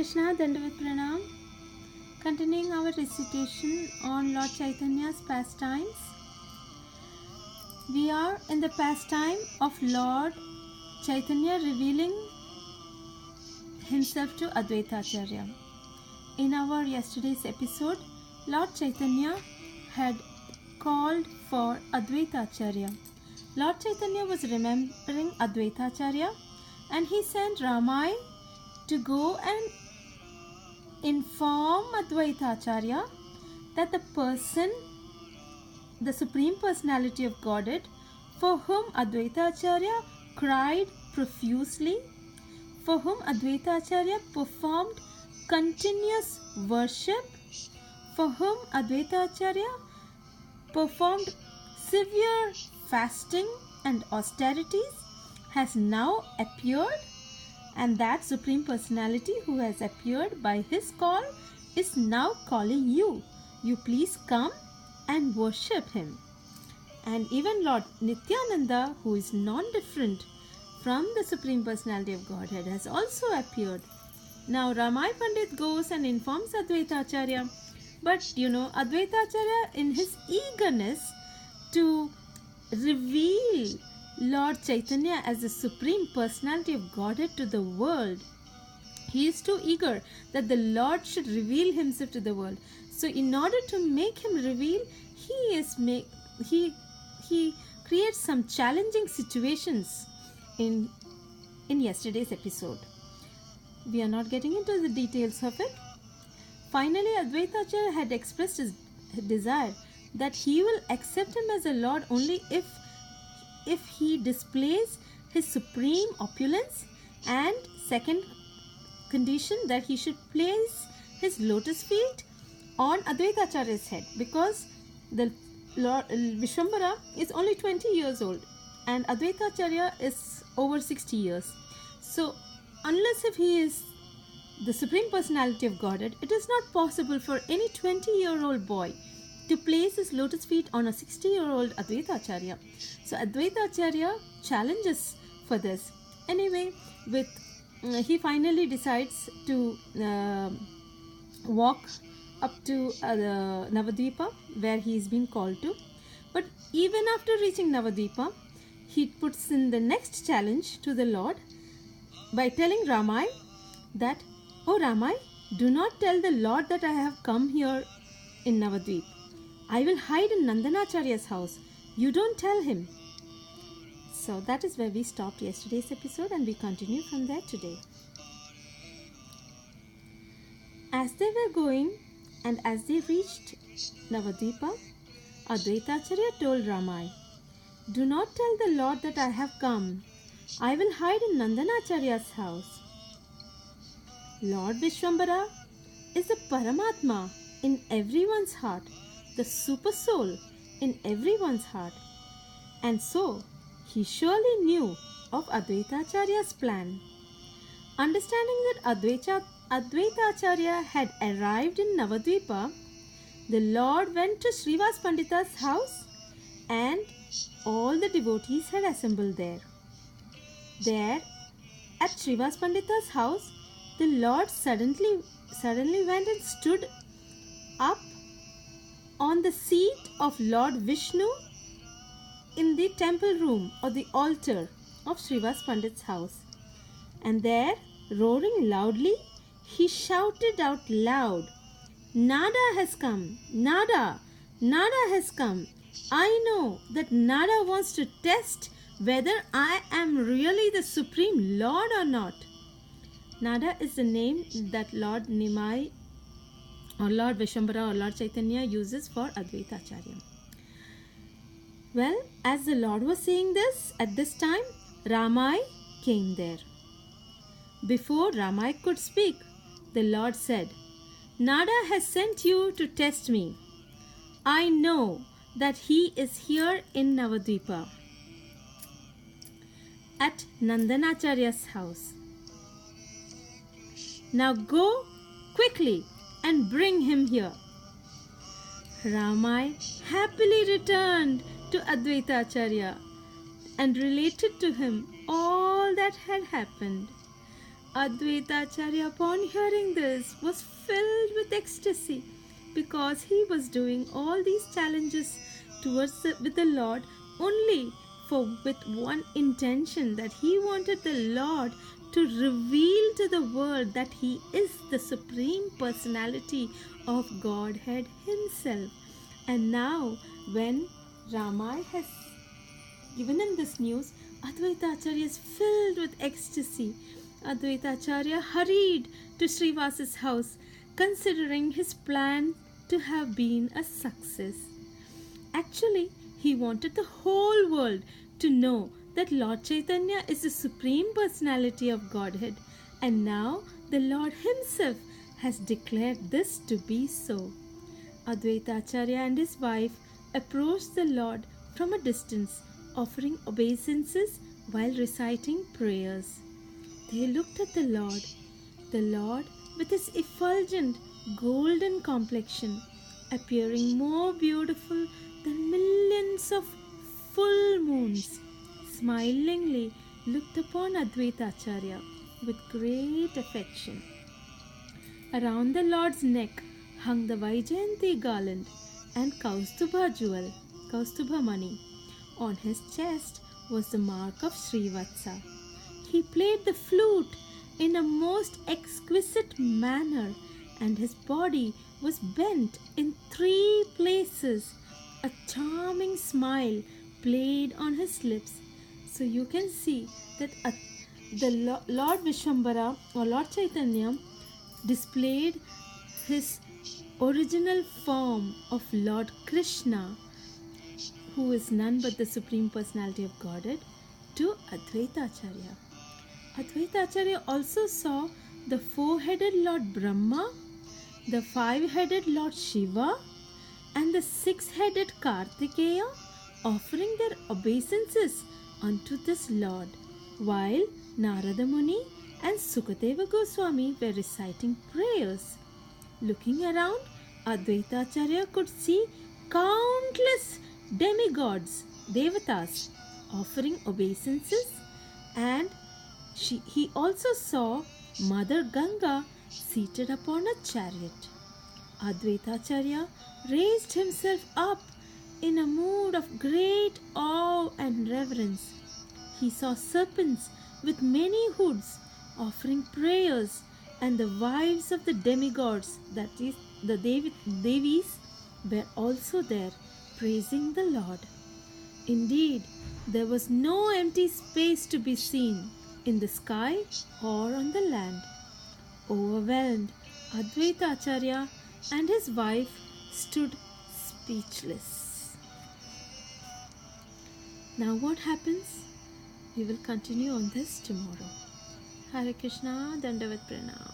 Krishna, Dandavat Pranam. Continuing our recitation on Lord Chaitanya's pastimes. We are in the pastime of Lord Chaitanya revealing himself to Advaita Acharya. In our yesterday's episode, Lord Chaitanya had called for Advaita Acharya. Lord Chaitanya was remembering Advaita Acharya, and he sent Ramai to go and inform Advaita Acharya that the person, the Supreme Personality of Godhead, for whom Advaita Acharya cried profusely, for whom Advaita Acharya performed continuous worship, for whom Advaita Acharya performed severe fasting and austerities, has now appeared, and that Supreme Personality who has appeared by his call is now calling you. You please come and worship him. And even Lord Nityananda, who is non-different from the Supreme Personality of Godhead, has also appeared. Now Ramai Pandit goes and informs Advaita Acharya, but Advaita Acharya, in his eagerness to reveal Lord Chaitanya as the Supreme Personality of Godhead to the world, he is too eager that the Lord should reveal himself to the world. So in order to make him reveal, he creates some challenging situations in yesterday's episode. We are not getting into the details of it. Finally, Advaita Acharya had expressed his desire that he will accept him as a Lord only if he displays his supreme opulence, and second condition, that he should place his lotus feet on Advaita Acharya's head, because the Lord Vishwambara is only 20 years old and Advaita Acharya is over 60 years. So unless if he is the Supreme Personality of Godhead, it is not possible for any 20-year-old boy to place his lotus feet on a 60-year-old Advaita Acharya. So Advaita Acharya challenges for this. Anyway, he finally decides to walk up to Navadvipa, where he is being called to. But even after reaching Navadvipa, he puts in the next challenge to the Lord by telling Ramai that, "Oh Ramai, do not tell the Lord that I have come here in Navadvip. I will hide in Nandanacharya's house. You don't tell him." So that is where we stopped yesterday's episode, and we continue from there today. As they were going and as they reached Navadvipa, Advaita Acharya told Ramai, "Do not tell the Lord that I have come. I will hide in Nandanacharya's house." Lord Vishwambara is the Paramatma in everyone's heart, the super soul in everyone's heart. And so he surely knew of Advaita Acharya's plan. Understanding that Advaita Acharya had arrived in Navadvipa, the Lord went to Srivas Pandita's house, and all the devotees had assembled there. There, at Srivas Pandita's house, the Lord suddenly went and stood up on the seat of Lord Vishnu in the temple room or the altar of Srivas Pandit's house. And there, roaring loudly, he shouted out loud, "Nada has come! Nada! Nada has come! I know that Nada wants to test whether I am really the Supreme Lord or not." Nada is the name that Lord Nimai or Lord Vishwambara or Lord Chaitanya uses for Advaita Acharya. Well, as the Lord was saying this, at this time, Ramai came there. Before Ramai could speak, the Lord said, "Nada has sent you to test me. I know that he is here in Navadvipa, at Nandanacharya's house. Now go quickly and bring him here." Ramai happily returned to Advaita Acharya and related to him all that had happened. Advaita Acharya, upon hearing this, was filled with ecstasy because he was doing all these challenges with the Lord only with one intention, that he wanted the Lord to reveal to the world that he is the Supreme Personality of Godhead himself. And now when Ramai has given him this news, Advaita Acharya is filled with ecstasy. Advaita Acharya hurried to Srivas's house, considering his plan to have been a success. Actually, he wanted the whole world to know that Lord Chaitanya is the Supreme Personality of Godhead, and now the Lord himself has declared this to be so. Advaita Acharya and his wife approached the Lord from a distance, offering obeisances while reciting prayers. They looked at the Lord with his effulgent golden complexion, appearing more beautiful than millions of full moons, smilingly looked upon Advaita Acharya with great affection. Around the Lord's neck hung the Vaijayanti garland and Kaustubha jewel, Kaustubha mani. On his chest was the mark of Srivatsa. He played the flute in a most exquisite manner, and his body was bent in 3 places. A charming smile played on his lips. So you can see that the Lord Vishwambara or Lord Chaitanya displayed his original form of Lord Krishna, who is none but the Supreme Personality of Godhead, to Advaita Acharya. Advaita Acharya also saw the 4-headed Lord Brahma, the 5-headed Lord Shiva, and the 6-headed Kartikeya offering their obeisances unto this Lord, while Narada Muni and Sukadeva Goswami were reciting prayers. Looking around, Advaita Acharya could see countless demigods, devatas, offering obeisances, and he also saw Mother Ganga seated upon a chariot. Advaita Acharya raised himself up in a mood of great awe and reverence. He saw serpents with many hoods offering prayers, and the wives of the demigods, that is, the Devis, were also there praising the Lord. Indeed, there was no empty space to be seen in the sky or on the land. Overwhelmed, Advaita Acharya and his wife stood speechless. Now what happens? We will continue on this tomorrow. Hare Krishna, Dandavat Pranams.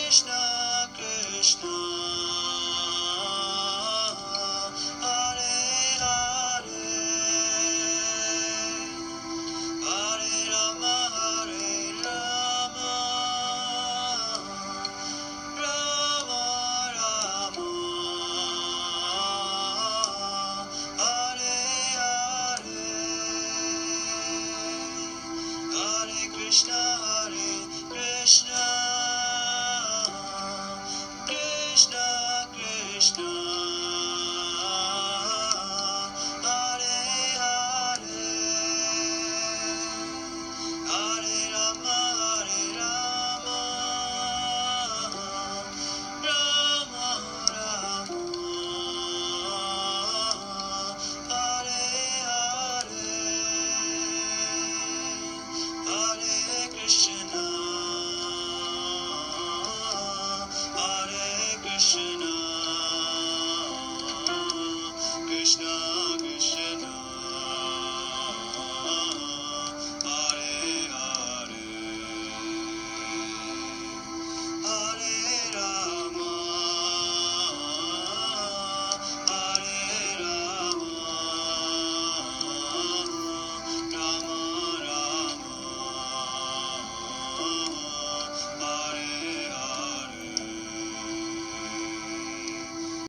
Krishna, Krishna,